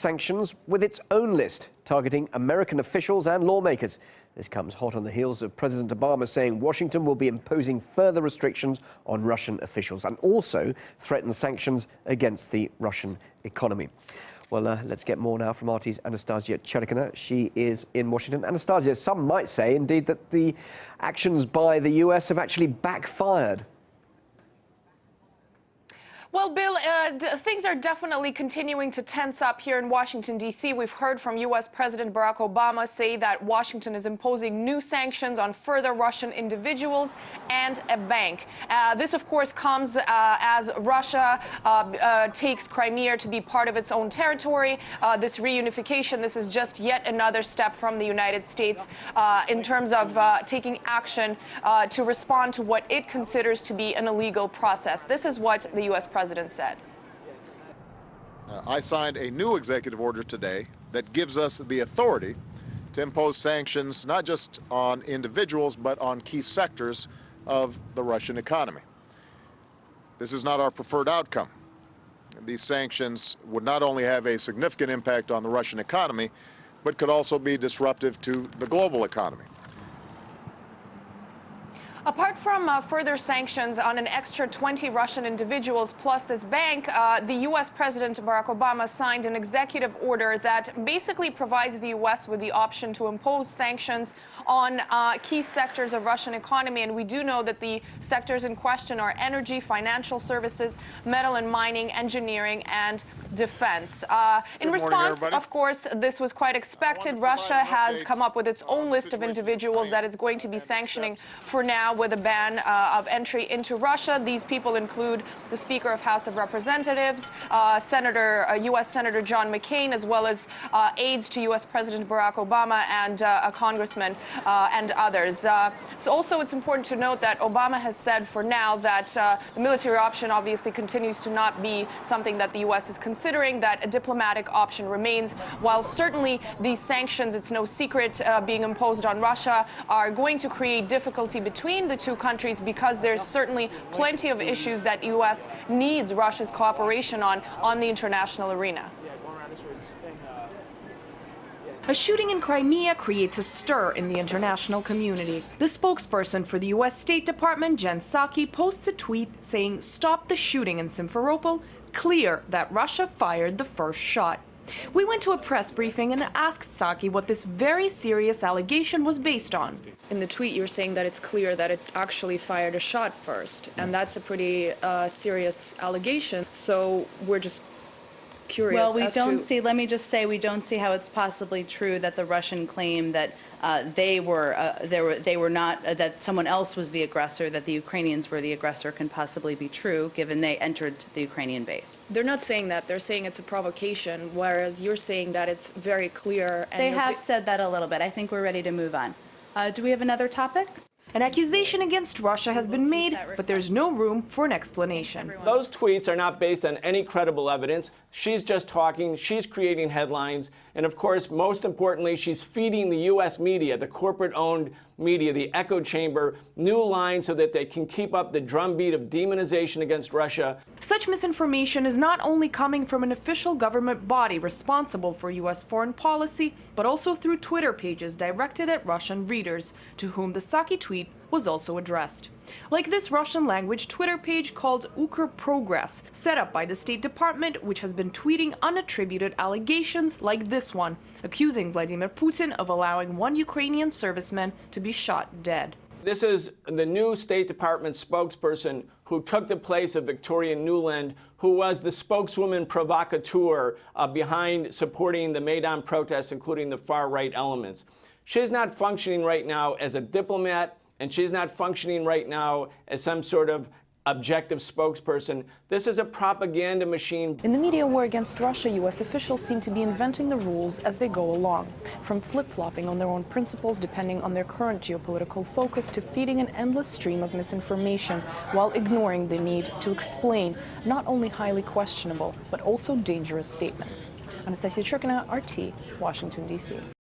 sanctions with its own list, targeting American officials and lawmakers. This comes hot on the heels of President Obama saying Washington will be imposing further restrictions on Russian officials and also threatens sanctions against the Russian economy. Well, let's get more now from RT's Anastasia Cherkina. She is in Washington. Anastasia, some might say, indeed, that the actions by the US have actually backfired. Well, Bill, things are definitely continuing to tense up here in Washington, D.C. We've heard from U.S. President Barack Obama say that Washington is imposing new sanctions on further Russian individuals and a bank. This, of course, comes as Russia takes Crimea to be part of its own territory. This reunification, this is just yet another step from the United States in terms of taking action to respond to what it considers to be an illegal process. This is what the U.S. President said. I signed a new executive order today that gives us the authority to impose sanctions not just on individuals but on key sectors of the Russian economy. This is not our preferred outcome. These sanctions would not only have a significant impact on the Russian economy, but could also be disruptive to the global economy. Apart from further sanctions on an extra 20 Russian individuals plus this bank, the U.S. President Barack Obama signed an executive order that basically provides the U.S. with the option to impose sanctions on key sectors of Russian economy. And we do know that the sectors in question are energy, financial services, metal and mining, engineering, and defense. In response, of course, this was quite expected. Russia has come up with its own list of individuals that it's going to be sanctioning for now, with a ban of entry into Russia. These people include the Speaker of House of Representatives, U.S. Senator John McCain, as well as aides to U.S. President Barack Obama and a congressman and others. So also it's important to note that Obama has said for now that the military option obviously continues to not be something that the U.S. is considering, that a diplomatic option remains. While certainly these sanctions, it's no secret, being imposed on Russia are going to create difficulty between the two countries, because there's certainly plenty of issues that U.S. needs Russia's cooperation on the international arena. A shooting in Crimea creates a stir in the international community. The spokesperson for the U.S. State Department, Jen Psaki, posts a tweet saying, "Stop the shooting in Simferopol. Clear that Russia fired the first shot." We went to a press briefing and asked Psaki what this very serious allegation was based on. In the tweet, you're saying that it's clear that it actually fired a shot first, and that's a pretty serious allegation. So we're just curious. Well, we don't see, let me just say, we don't see how it's possibly true that the Russian claim that they were not, that someone else was the aggressor, that the Ukrainians were the aggressor, can possibly be true, given they entered the Ukrainian base. They're not saying that. They're saying it's a provocation, whereas you're saying that it's very clear. And they have said that a little bit. I think we're ready to move on. Do we have another topic? An accusation against Russia has been made, but there's no room for an explanation. Those tweets are not based on any credible evidence. She's just talking, she's creating headlines, and of course, most importantly, she's feeding the U.S. media, the corporate-owned media, the echo chamber, new lines so that they can keep up the drumbeat of demonization against Russia. Such misinformation is not only coming from an official government body responsible for U.S. foreign policy, but also through Twitter pages directed at Russian readers, to whom the Psaki tweet was also addressed. Like this Russian-language Twitter page called Ukr Progress, set up by the State Department, which has been tweeting unattributed allegations like this one, accusing Vladimir Putin of allowing one Ukrainian serviceman to be shot dead. This is the new State Department spokesperson who took the place of Victoria Nuland, who was the spokeswoman provocateur behind supporting the Maidan protests, including the far-right elements. She's not functioning right now as a diplomat, and she's not functioning right now as some sort of objective spokesperson. This is a propaganda machine. In the media war against Russia, U.S. officials seem to be inventing the rules as they go along, from flip-flopping on their own principles depending on their current geopolitical focus to feeding an endless stream of misinformation while ignoring the need to explain not only highly questionable but also dangerous statements. Anastasia Cherkina, RT, Washington, D.C.